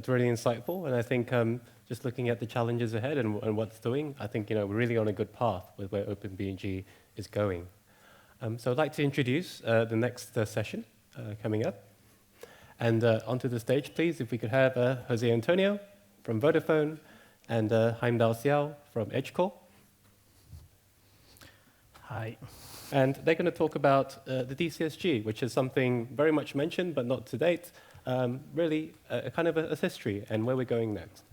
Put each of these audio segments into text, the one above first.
really insightful, and I think just looking at the challenges ahead and what's doing, I think we're really on a good path with where OpenBNG is going. So I'd like to introduce the next session coming up. And onto the stage, please, if we could have Jose Antonio from Vodafone and Heimdall Siao from Edgecore. Hi. And they're going to talk about the DCSG, which is something very much mentioned, but not to date, really a kind of a history and where we're going next.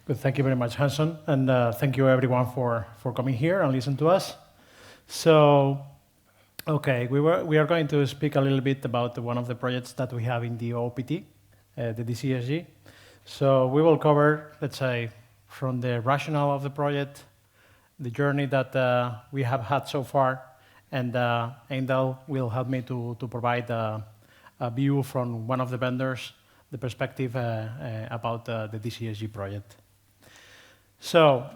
Good. Thank you very much, Hanson. And thank you, everyone, for coming here and listen to us. So, OK, we are going to speak a little bit about one of the projects that we have in the OPT, the DCSG. So we will cover, let's say, from the rationale of the project, the journey that we have had so far, and Heimdall will help me to provide a view from one of the vendors, the perspective about the DCSG project. So,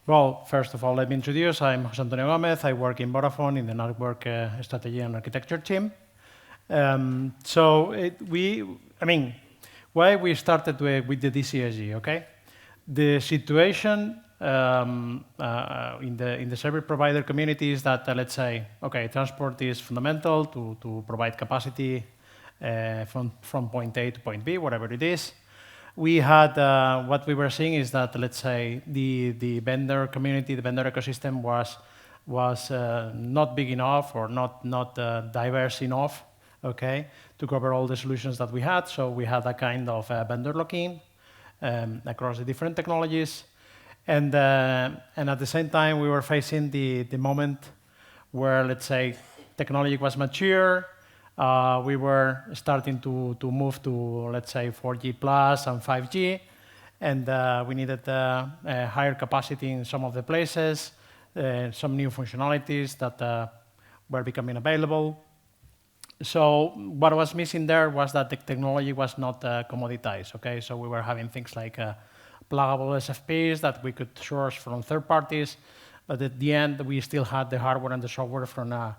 well, first of all, let me introduce. I'm Jose Antonio Gomez. I work in Vodafone in the network strategy and architecture team. Why we started with the DCSG, okay? The situation in the service provider community is that, let's say, okay, transport is fundamental to provide capacity from point A to point B, whatever it is. We had, what we were seeing is that, let's say, the vendor community, the vendor ecosystem was not big enough or not diverse enough, okay, to cover all the solutions that we had. So we had a kind of vendor lock-in across the different technologies. And at the same time, we were facing the moment where, let's say, technology was mature. We were starting to move to, let's say, 4G plus and 5G. And we needed higher capacity in some of the places, some new functionalities that were becoming available. So what was missing there was that the technology was not commoditized, okay? So we were having things like pluggable SFPs that we could source from third parties, but at the end, we still had the hardware and the software from a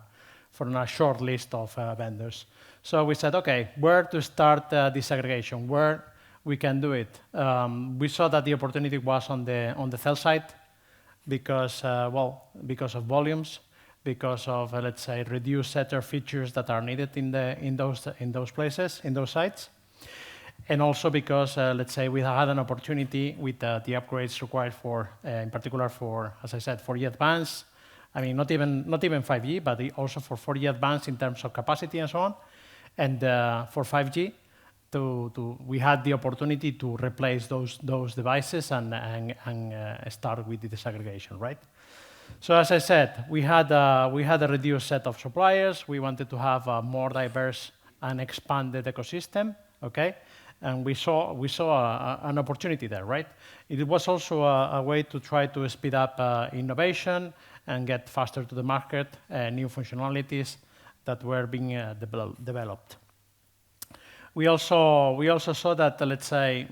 short list of vendors. So we said, okay, where to start disaggregation, where we can do it. We saw that the opportunity was on the cell side because, because of volumes, because of, let's say, reduced setter features that are needed in those places, in those sites. And also because, let's say, we had an opportunity with the upgrades required for, in particular for, as I said, 4G Advanced. I mean, not even 5G, but also for 4G Advanced in terms of capacity and so on. And for 5G, we had the opportunity to replace those devices and start with the disaggregation, right? So as I said, we had a reduced set of suppliers. We wanted to have a more diverse and expanded ecosystem, okay? And we saw an opportunity there, right? It was also a way to try to speed up innovation and get faster to the market, new functionalities that were being developed. We also saw that, let's say,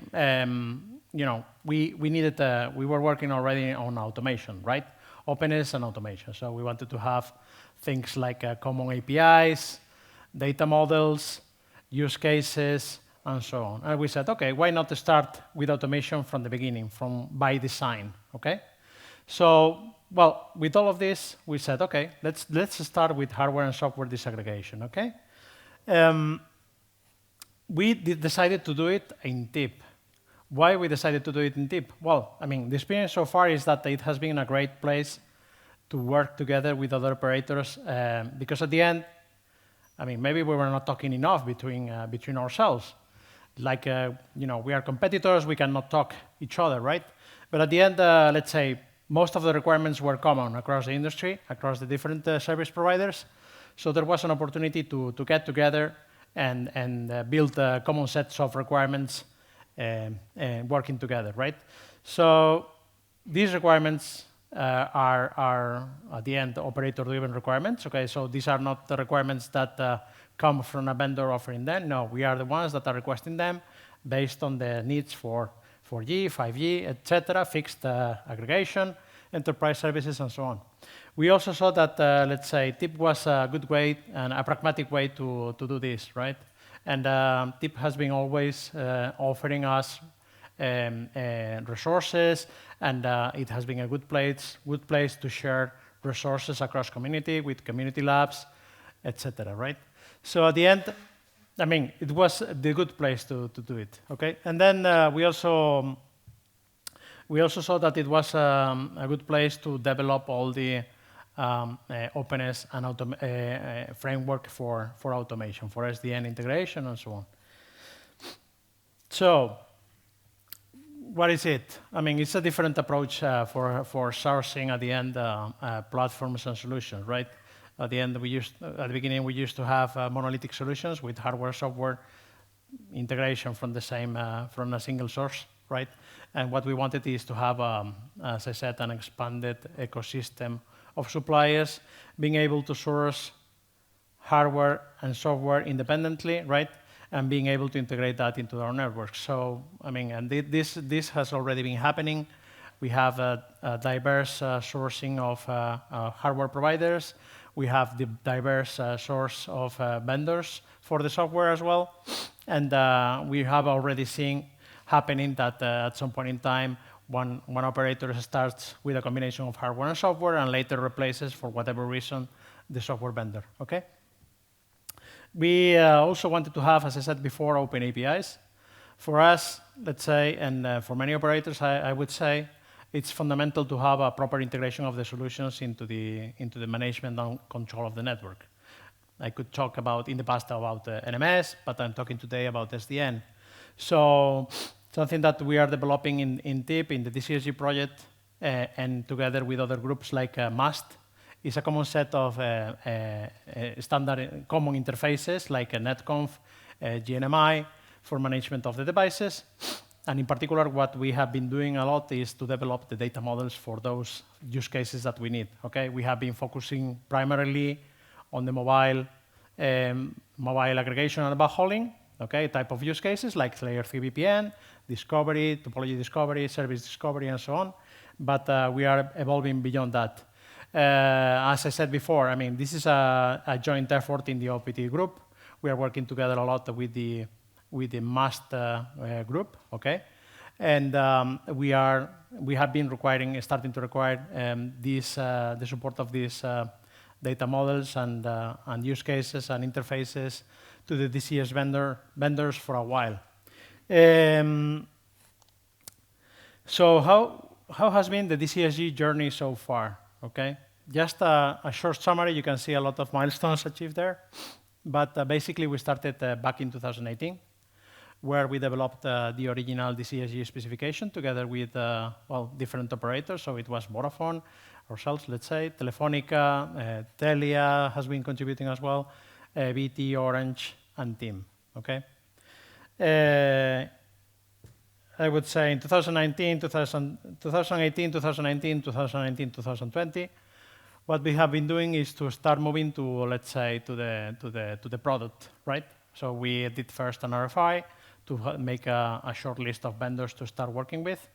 we were working already on automation, right? Openness and automation. So we wanted to have things like common APIs, data models, use cases, and so on. And we said, okay, why not start with automation from the beginning, by design, okay? So, well, with all of this, we said, okay, let's start with hardware and software disaggregation, okay? We decided to do it in TIP. Why we decided to do it in TIP? Well, I mean, the experience so far is that it has been a great place to work together with other operators because at the end, I mean, maybe we were not talking enough between ourselves. Like, we are competitors, we cannot talk each other, right? But at the end, let's say, most of the requirements were common across the industry, across the different service providers. So there was an opportunity to get together and build common sets of requirements working together, right? So these requirements are at the end, operator-driven requirements, okay? So these are not the requirements that come from a vendor offering them. No, we are the ones that are requesting them based on the needs for 4G, 5G, etc., fixed aggregation, enterprise services, and so on. We also saw that, let's say, TIP was a good way and a pragmatic way to do this, right? And TIP has been always offering us resources, and it has been a good place to share resources across community with community labs, etc. Right? So at the end, I mean, it was the good place to do it. Okay, and then we also saw that it was a good place to develop all the openness and framework for automation, for SDN integration, and so on. So, what is it? I mean, it's a different approach for sourcing at the end platforms and solutions, right? At the beginning, we used to have monolithic solutions with hardware, software integration from a single source, right? And what we wanted is to have, as I said, an expanded ecosystem of suppliers being able to source hardware and software independently, right? And being able to integrate that into our network. So, I mean, and this has already been happening. We have a diverse sourcing of hardware providers. We have the diverse source of vendors for the software as well. And we have already seen happening that at some point in time, one operator starts with a combination of hardware and software and later replaces, for whatever reason, the software vendor, okay? We also wanted to have, as I said before, open APIs. For us, let's say, and for many operators, I would say, it's fundamental to have a proper integration of the solutions into the management and control of the network. I could talk about, in the past, about NMS, but I'm talking today about SDN. So something that we are developing in TIP, in the DCSG project, and together with other groups like MAST, is a common set of standard common interfaces like NetConf, GNMI for management of the devices. And in particular, what we have been doing a lot is to develop the data models for those use cases that we need. Okay, we have been focusing primarily on the mobile aggregation and backhauling, okay, type of use cases like layer 3 VPN, discovery, topology discovery, service discovery, and so on. But we are evolving beyond that. As I said before, I mean, this is a joint effort in the OPT group. We are working together a lot with the MAST group, okay? And we have been starting to require the support of these data models and use cases and interfaces to the DCS vendors for a while. So how has been the DCSG journey so far? Okay, just a short summary. You can see a lot of milestones achieved there, but basically we started back in 2018, where we developed the original DCSG specification together with different operators. So it was Vodafone, ourselves, let's say, Telefonica, Telia has been contributing as well, BT, Orange, and TIM. Okay. I would say in 2018, 2019, 2020, what we have been doing is to start moving to, let's say, to the product, right? So we did first an RFI to make a short list of vendors to start working with,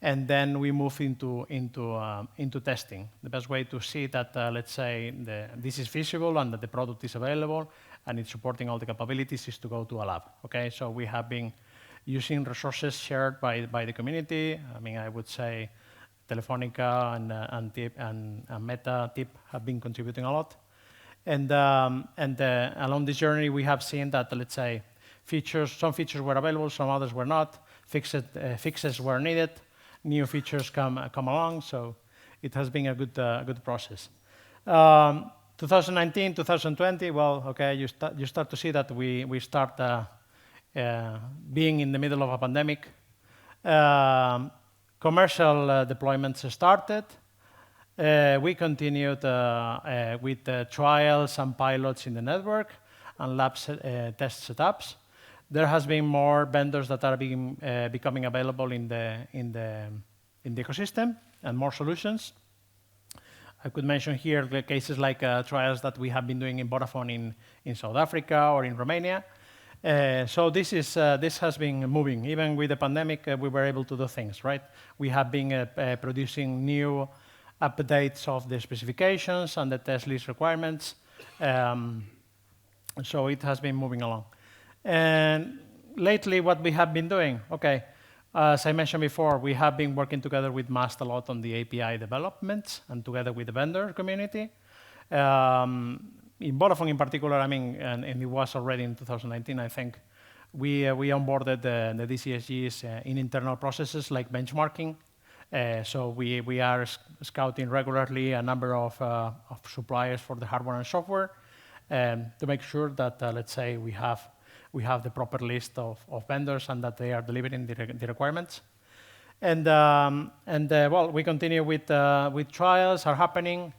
and then we move into testing. The best way to see that, let's say, this is feasible and that the product is available and it's supporting all the capabilities is to go to a lab. Okay, so we have been using resources shared by the community. I mean, I would say Telefonica and TIP and Meta TIP have been contributing a lot. And along this journey, we have seen that, let's say, some features were available, some others were not. Fixes were needed. New features come along. So it has been a good process. 2019, 2020. Well, okay, you start to see that we start being in the middle of a pandemic. Commercial deployments started. We continued with trials and pilots in the network and lab test setups. There has been more vendors that are becoming available in the ecosystem and more solutions. I could mention here the cases like trials that we have been doing in Vodafone in South Africa or in Romania. So this has been moving. Even with the pandemic, we were able to do things, right? We have been producing new updates of the specifications and the test list requirements. So it has been moving along. And lately, what we have been doing, okay, as I mentioned before, we have been working together with Mast a lot on the API development and together with the vendor community. In Vodafone in particular, I mean, and it was already in 2019, I think, we onboarded the DCSGs in internal processes like benchmarking. So we are scouting regularly a number of suppliers for the hardware and software to make sure that, let's say, we have the proper list of vendors and that they are delivering the requirements. And well, we continue with trials are happening,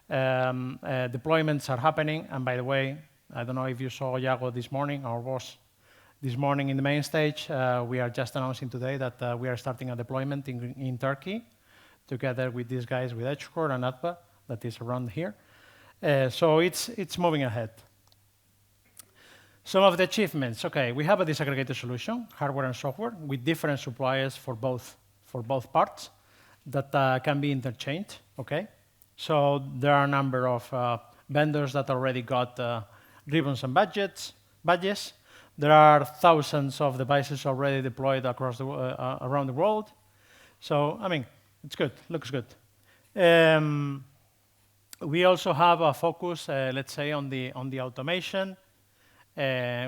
deployments are happening. And by the way, I don't know if you saw Iago this morning, our boss, this morning in the main stage. We are just announcing today that we are starting a deployment in Turkey together with these guys with Edgecore and ATBA that is around here. So it's moving ahead. Some of the achievements. Okay, we have a disaggregated solution, hardware and software, with different suppliers for both parts that can be interchanged. Okay, so there are a number of vendors that already got ribbons and badges. There are thousands of devices already deployed across around the world. So I mean, it's good. Looks good. We also have a focus, let's say, on the automation.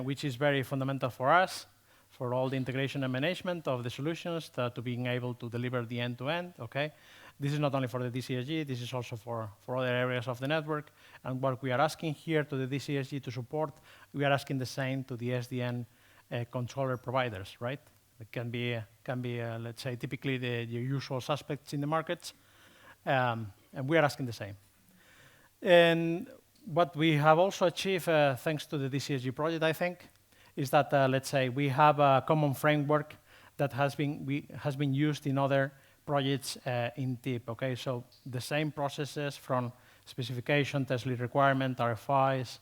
Which is very fundamental for us, for all the integration and management of the solutions to being able to deliver the end-to-end, okay? This is not only for the DCSG, this is also for other areas of the network. And what we are asking here to the DCSG to support, we are asking the same to the SDN controller providers, right? It can be let's say, typically the usual suspects in the markets, and we are asking the same. And what we have also achieved, thanks to the DCSG project, I think, is that, let's say, we have a common framework that has been used in other projects in TIP, okay? So the same processes from specification, test lead requirement, RFIs,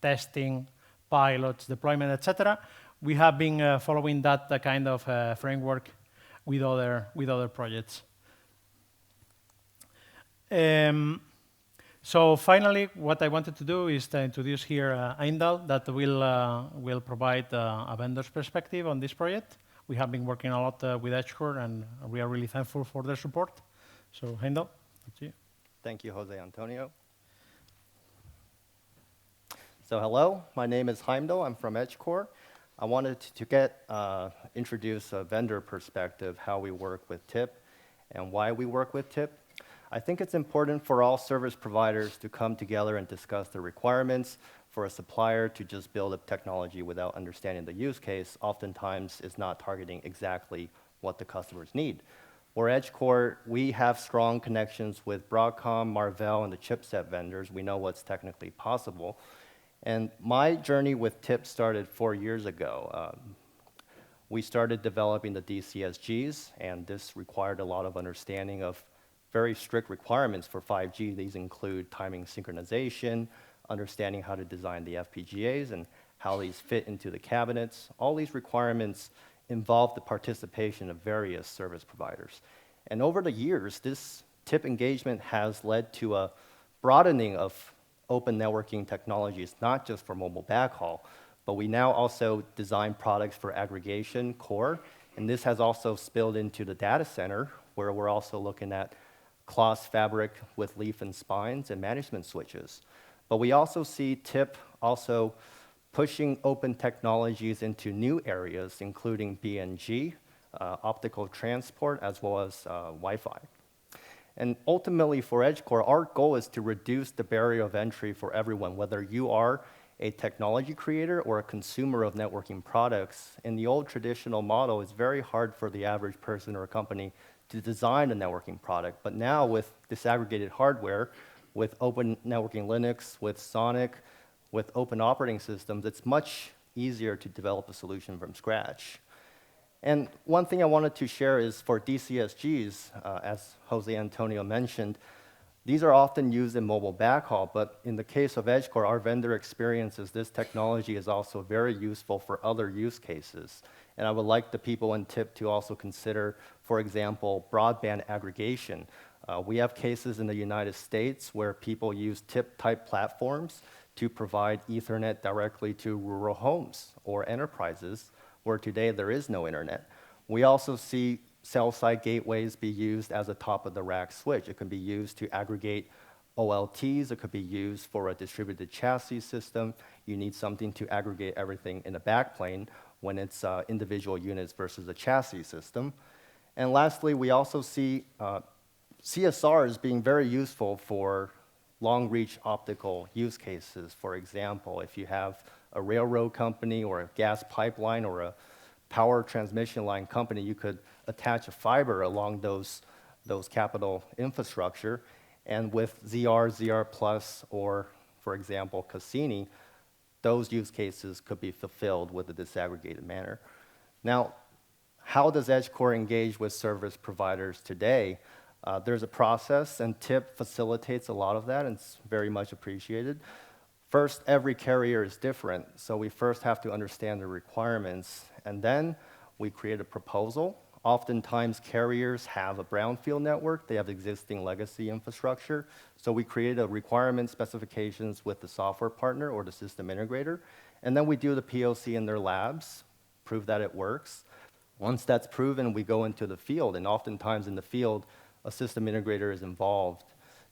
testing, pilots, deployment, etc. We have been following that kind of framework with other projects. So finally, what I wanted to do is to introduce here Heimdall, that will provide a vendor's perspective on this project. We have been working a lot with Edgecore, and we are really thankful for their support. So Heimdall, up to you. Thank you, Jose Antonio. So hello, my name is Heimdall. I'm from Edgecore. I wanted to introduce a vendor perspective, how we work with TIP and why we work with TIP. I think it's important for all service providers to come together and discuss the requirements. For a supplier to just build a technology without understanding the use case oftentimes is not targeting exactly what the customers need. For Edgecore, we have strong connections with Broadcom, Marvell, and the chipset vendors. We know what's technically possible. And my journey with TIP started 4 years ago. We started developing the DCSGs, and this required a lot of understanding of very strict requirements for 5G. These include timing synchronization, understanding how to design the FPGAs and how these fit into the cabinets. All these requirements involve the participation of various service providers. And over the years, this TIP engagement has led to a broadening of open networking technologies, not just for mobile backhaul, but we now also design products for aggregation core. And this has also spilled into the data center, where we're also looking at cloth fabric with leaf and spines and management switches. But we also see TIP also pushing open technologies into new areas, including BNG, optical transport, as well as Wi-Fi. And ultimately for Edgecore, our goal is to reduce the barrier of entry for everyone, whether you are a technology creator or a consumer of networking products. In the old traditional model, it's very hard for the average person or a company to design a networking product. But now with disaggregated hardware, with open networking Linux, with Sonic, with open operating systems, it's much easier to develop a solution from scratch. And one thing I wanted to share is for DCSGs, as Jose Antonio mentioned, these are often used in mobile backhaul, but in the case of Edgecore, our vendor experiences, this technology is also very useful for other use cases. And I would like the people in TIP to also consider, for example, broadband aggregation. We have cases in the United States where people use TIP-type platforms to provide Ethernet directly to rural homes or enterprises where today there is no internet. We also see cell-site gateways be used as a top-of-the-rack switch. It can be used to aggregate OLTs. It could be used for a distributed chassis system. You need something to aggregate everything in the backplane when it's individual units versus a chassis system. And lastly, we also see CSRs being very useful for long-reach optical use cases. For example, if you have a railroad company or a gas pipeline or a power transmission line company, you could attach a fiber along those capital infrastructure. And with ZR, ZR+, or, for example, Cassini, those use cases could be fulfilled with a disaggregated manner. Now, how does Edgecore engage with service providers today? There's a process, and TIP facilitates a lot of that, and it's very much appreciated. First, every carrier is different, so we first have to understand the requirements, and then we create a proposal. Oftentimes, carriers have a brownfield network. They have existing legacy infrastructure, so we create a requirement specifications with the software partner or the system integrator, and then we do the POC in their labs, prove that it works. Once that's proven, we go into the field, and oftentimes in the field, a system integrator is involved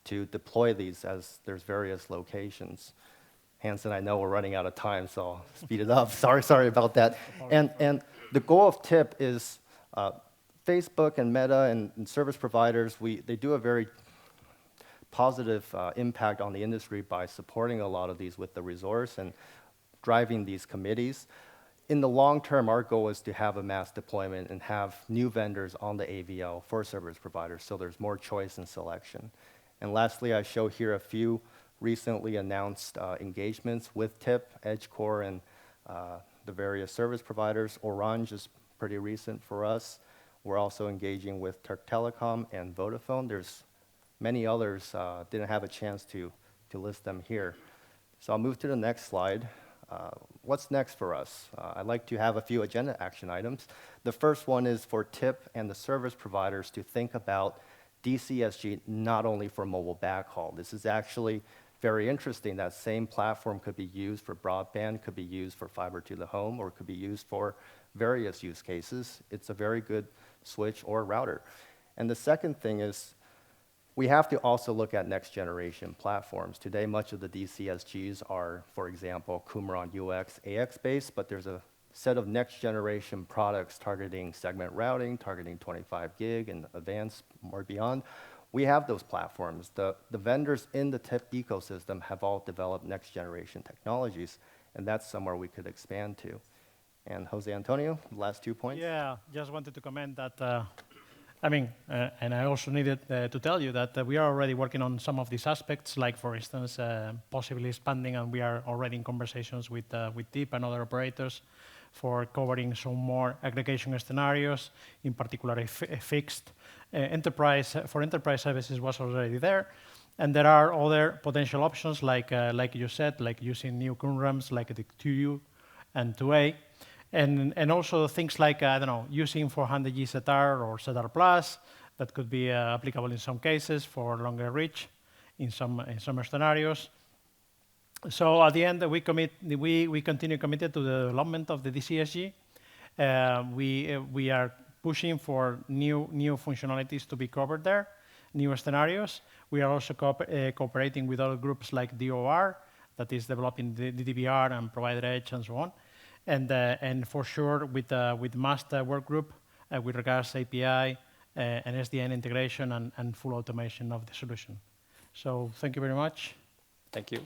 to deploy these as there's various locations. Hanson, I know we're running out of time, so I'll speed it up. Sorry about that. And the goal of TIP is Facebook and Meta and service providers, they do a very positive impact on the industry by supporting a lot of these with the resource and driving these committees. In the long term, our goal is to have a mass deployment and have new vendors on the AVL for service providers, so there's more choice and selection. And lastly, I show here a few recently announced engagements with TIP, Edgecore, and the various service providers. Orange is pretty recent for us. We're also engaging with Telecom and Vodafone. There's many others, didn't have a chance to list them here. So I'll move to the next slide. What's next for us? I'd like to have a few agenda action items. The first one is for TIP and the service providers to think about DCSG not only for mobile backhaul. This is actually very interesting. That same platform could be used for broadband, could be used for fiber to the home, or could be used for various use cases. It's a very good switch or router. And the second thing is we have to also look at next generation platforms. Today, much of the DCSGs are, for example, Qumran UX, AX based, but there's a set of next generation products targeting segment routing, targeting 25 gig and advanced or beyond. We have those platforms. The vendors in the TIP ecosystem have all developed next generation technologies, and that's somewhere we could expand to. And Jose Antonio, last 2 points. Yeah, just wanted to comment that, and I also needed to tell you that we are already working on some of these aspects, like for instance, possibly expanding, and we are already in conversations with TIP and other operators for covering some more aggregation scenarios, in particular a fixed enterprise, for enterprise services was already there. And there are other potential options, like you said, like using new QRAMs, like the 2U and 2A. And also things like, I don't know, using 400G ZR or ZR Plus, that could be applicable in some cases for longer reach in some scenarios. So at the end, we continue committed to the development of the DCSG. We are pushing for new functionalities to be covered there, new scenarios. We are also cooperating with other groups like DOR, that is developing the DVR and Provider Edge and so on. And for sure with Master work group with regards to API and SDN integration and full automation of the solution. So thank you very much. Thank you.